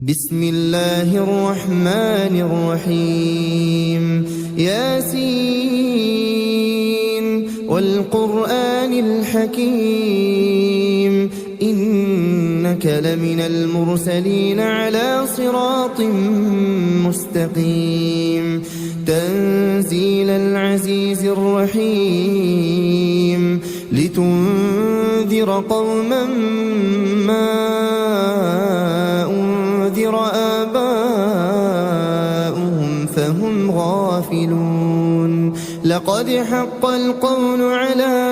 بسم الله الرحمن الرحيم ياسين والقرآن الحكيم إنك لمن المرسلين على صراط مستقيم تنزيل العزيز الرحيم لتنذر قوما ما أنذر آباؤهم فهم غافلون لقد حق القول على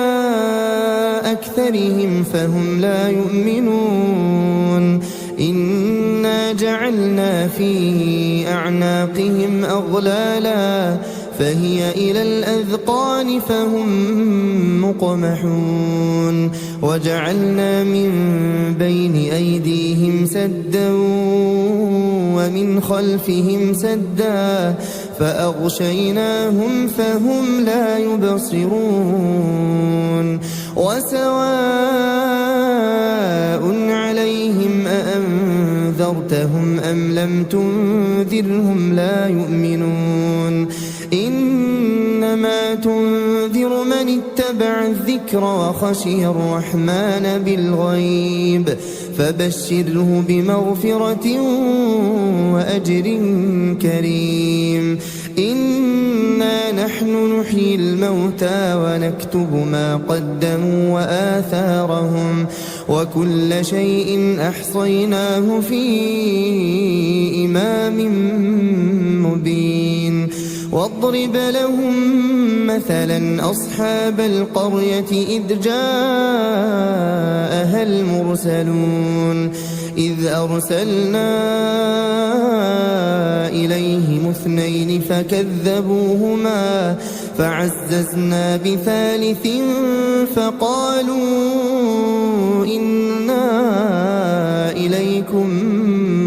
أكثرهم فهم لا يؤمنون إنا جعلنا في أعناقهم أغلالا فهي إلى الأذقان فهم مقمحون وجعلنا من بين أيديهم سدا ومن خلفهم سدا فأغشيناهم فهم لا يبصرون وسواء عليهم أأنذرتهم أم لم تنذرهم لا يؤمنون إنما تنذر من اتبع الذكر وخشي الرحمن بالغيب فبشره بمغفرة وأجر كريم إنا نحن نحيي الموتى ونكتب ما قدموا وآثارهم وكل شيء أحصيناه في إمام مبين واضرب لهم مثلا أصحاب القرية إذ جاءها المرسلون إذ أرسلنا إليهم اثنين فكذبوهما فعززنا بثالث فقالوا إنا إليكم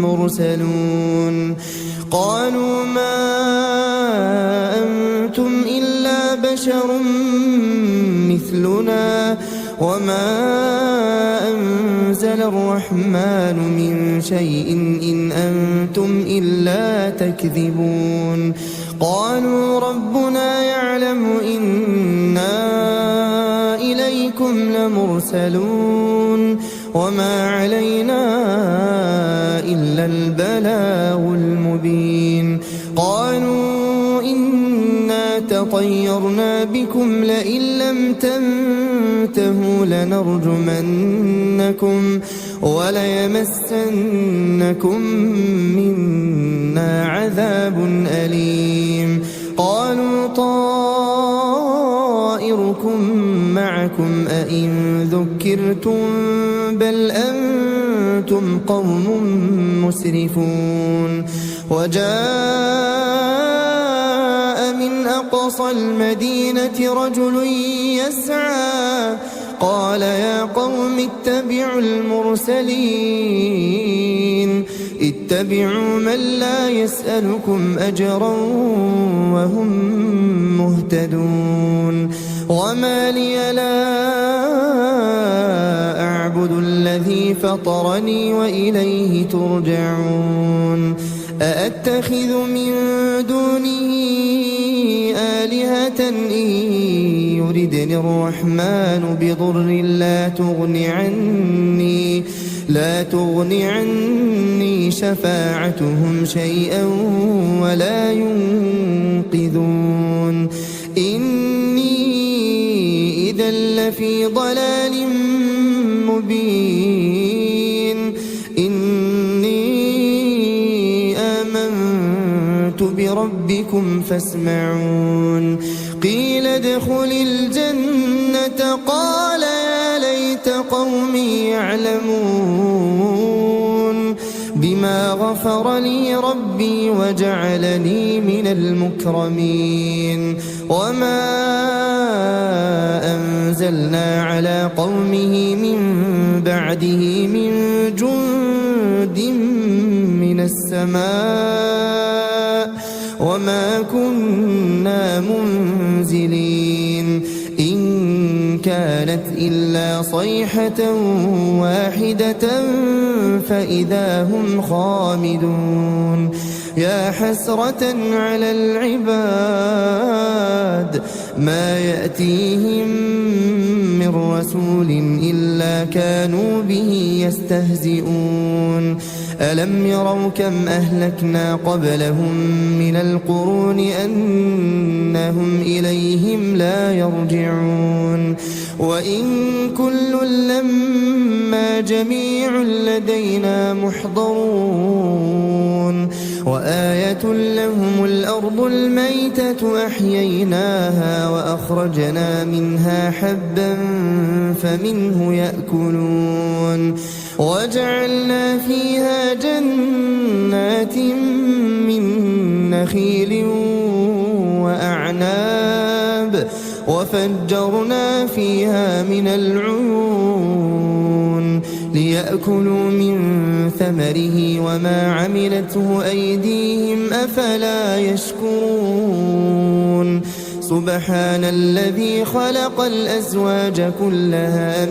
مرسلون قالوا ما أنتم إلا بشر مثلنا وما أنزل الرحمن من شيء إن أنتم إلا تكذبون قالوا ربنا يعلم إنا إليكم لمرسلون وما علينا إلا البلاغ المبين قالوا إنا تطيرنا بكم لئن لم تنتهوا لنرجمنكم وليمسنكم منا عذاب أليم قالوا طائركم معكم أئن ذكرتم بل أنتم قوم مسرفون وجاء من أقصى المدينة رجل يسعى قال يا قوم اتبعوا المرسلين اتبعوا من لا يسألكم أجرا وهم مهتدون وما لي لا أعبد الذي فطرني وإليه ترجعون أأتخذ من دونه آلهة إن يردني الرحمن بضر لا تغن عني شفاعتهم شيئا ولا ينقذون إني إذا لفي ضلال مبين إني آمنت بربكم فاسمعون قيل ادخل الجنة قال يا ليت قومي يعلمون بما غفر لي ربي وجعلني من المكرمين وما أنزلنا على قومه من بعده من جند من السماء وما كنا منزلين إن كانت إلا صيحة واحدة فإذا هم خامدون يا حسرة على العباد ما يأتيهم من رسول إلا كانوا به يستهزئون ألم يروا كم أهلكنا قبلهم من القرون أنهم إليهم لا يرجعون وإن كل لما جميع لدينا محضرون وآية لهم الأرض الميتة أحييناها وأخرجنا منها حبا فمنه يأكلون وجعلنا فيها جنات من نخيل وأعناب وفجرنا فيها من العيون ليأكلوا من ثمره وما عملته أيديهم أفلا يشكرون سبحان الذي خلق الأزواج كلها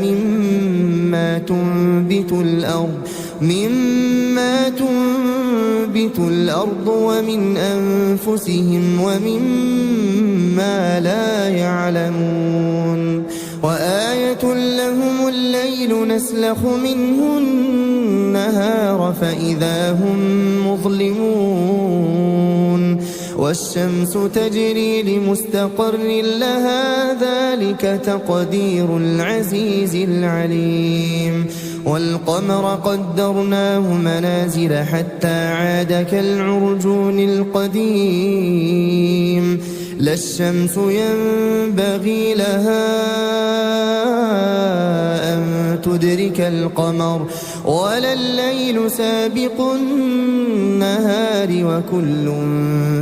مما تنبت الأرض ومن أنفسهم ومما لا يعلمون وآية لهم الليل نسلخ منه النهار فإذا هم مظلمون والشمس تجري لمستقر لها ذلك تقدير العزيز العليم والقمر قدرناه منازل حتى عاد كالعرجون القديم لا الشمس ينبغي لها أن تدرك القمر ولا الليل سابق النهار وكل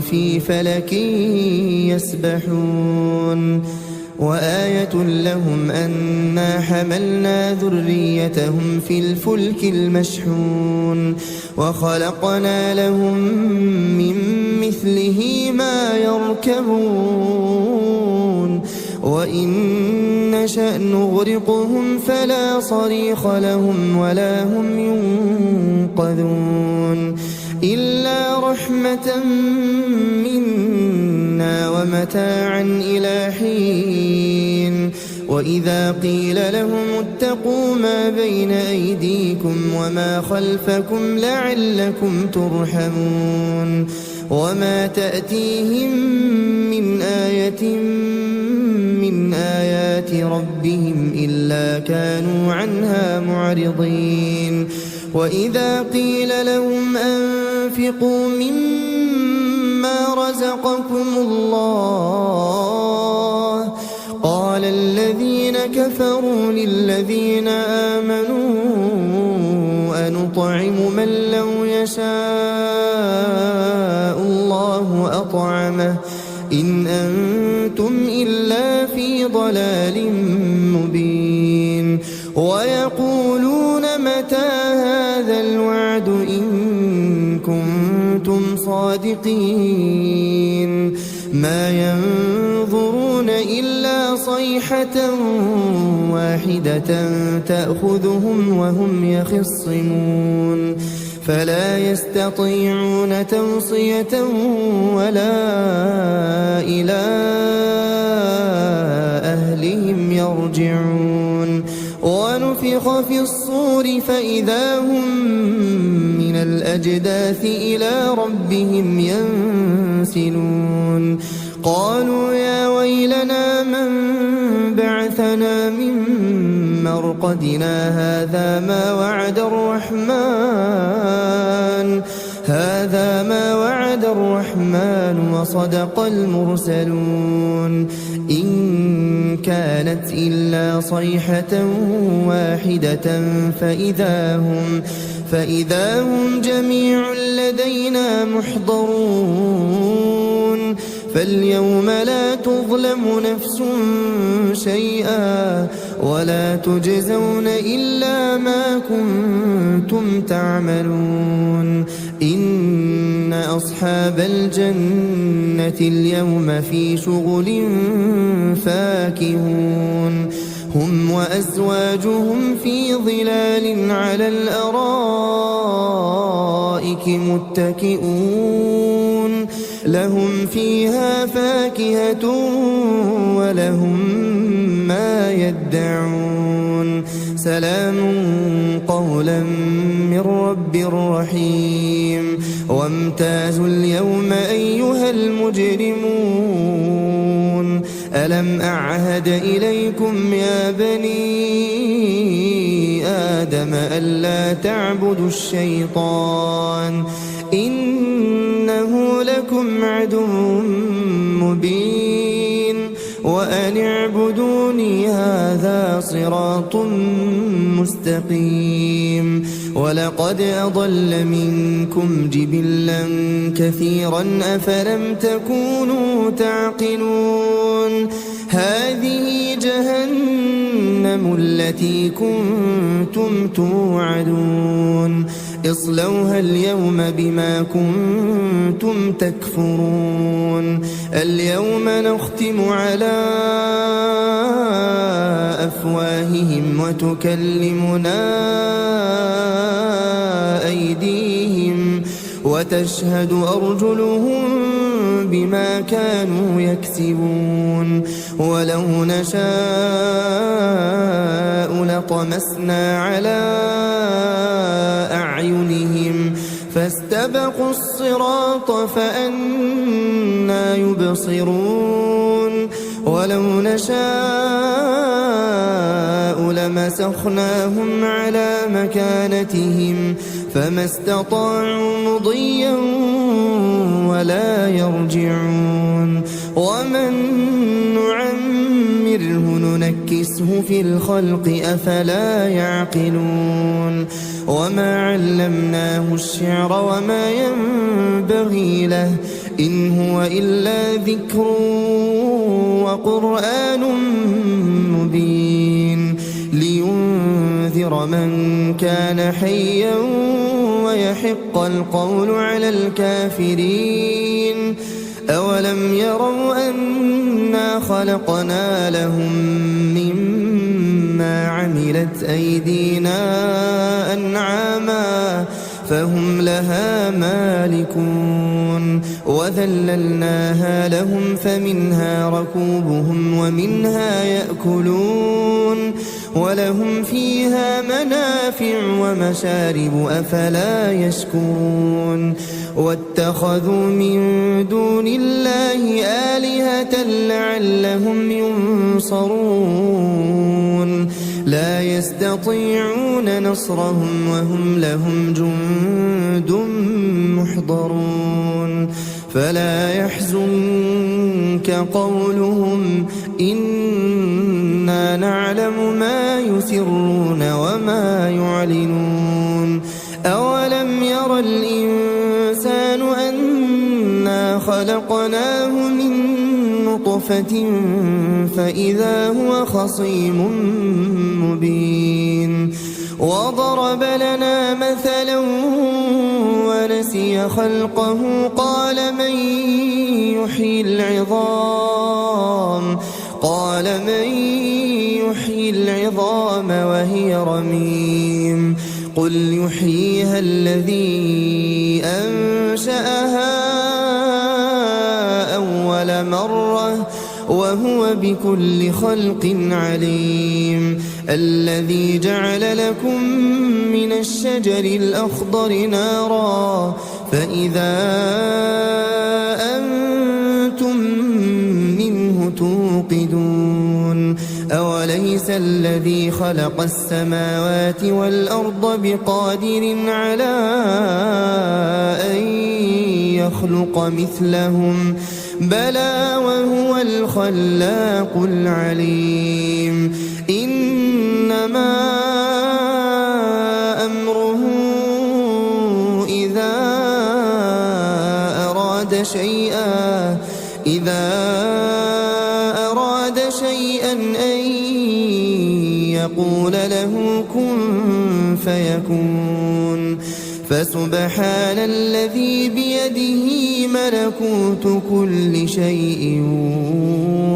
في فلك يسبحون وآية لهم أنا حملنا ذريتهم في الفلك المشحون وخلقنا لهم من مثله ما يركبون وإن نشأ نغرقهم فلا صريخ لهم ولا هم ينقذون إلا رحمة منا ومتاعا إلى حين وإذا قيل لهم اتقوا ما بين أيديكم وما خلفكم لعلكم ترحمون وما تأتيهم من آية من آيات ربهم إلا كانوا عنها معرضين وإذا قيل لهم أنفقوا مما رزقكم الله قال الذين كفروا للذين آمنوا أنطعم من لو يشاء الله أطعمه إن أنتم إلا في ضلال مبين ويقولون متى هذا الوعد إن كنتم صادقين ما ينظرون إلا صيحة واحدة تأخذهم وهم يخصمون فلا يستطيعون توصية ولا إلى أهلهم يرجعون ونفخ في الصور فإذا هم من الأجداث إلى ربهم ينسلون قالوا يا ويلنا من بعثنا من مرقدنا هذا ما وعد الرحمن وصدق المرسلون إن كانت إلا صيحة واحدة فإذا هم جميع لدينا محضرون فاليوم لا تظلم نفس شيئا ولا تجزون إلا ما كنتم تعملون إن أصحاب الجنة اليوم في شغل فاكهون هم وأزواجهم في ظلال على الأرائك متكئون لهم فيها فاكهة ولهم ما يدعون سلام قولا من رب رحيم وامتازوا اليوم أيها المجرمون ألم أعهد إليكم يا بني آدم ألا تعبدوا الشيطان إنه لكم عدو مبين وأن اعبدوني هذا صراط مستقيم ولقد أضل منكم جبلا كثيرا أفلم تكونوا تعقلون هذه جهنم التي كنتم توعدون اصلوها اليوم بما كنتم تكفرون اليوم نختم على أفواههم وتكلمنا أيديهم وتشهد أرجلهم بما كانوا يكسبون ولو نشاء لطمسنا على أعينهم فاستبقوا الصراط فأنى يبصرون ولو نشاء لمسخناهم على مكانتهم فما استطاعوا مضيا ولا يرجعون ومن نعمره ننكسه في الخلق أفلا يعقلون وما علمناه الشعر وما ينبغي له إن هو إلا ذكر وقرآن مبين لينذر من كان حيا ويحق القول على الكافرين أولم يروا أنا خلقنا لهم مما عملت أيدينا أنعاما فهم لها مالكون وذللناها لهم فمنها ركوبهم ومنها يأكلون ولهم فيها منافع ومشارب أفلا يشكرون واتخذوا من دون الله آلهة لعلهم ينصرون لا يستطيعون نصرهم وهم لهم جند محضرون فلا يحزنك قولهم إنا نعلم ما يسرون وما يعلنون أولم ير الإنسان أنا خلقناه من نطفة فإذا هو خصيم مبين وضرب لنا مثلا ونسي خلقه قال من يحيي العظام وهي رميم قل يحييها الذي أنشأها أول مرة وهو بكل خلق عليم الذي جعل لكم من الشجر الأخضر نارا فإذا أنتم منه توقدون أوليس الذي خلق السماوات والأرض بقادر على أن يخلق مثلهم بلى وهو الخلاق العليم إنما أمره إذا أراد شيئا أن يقول له كن فيكون فسبحان الذي بيده ملكوت كل شيء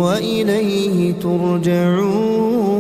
وإليه ترجعون.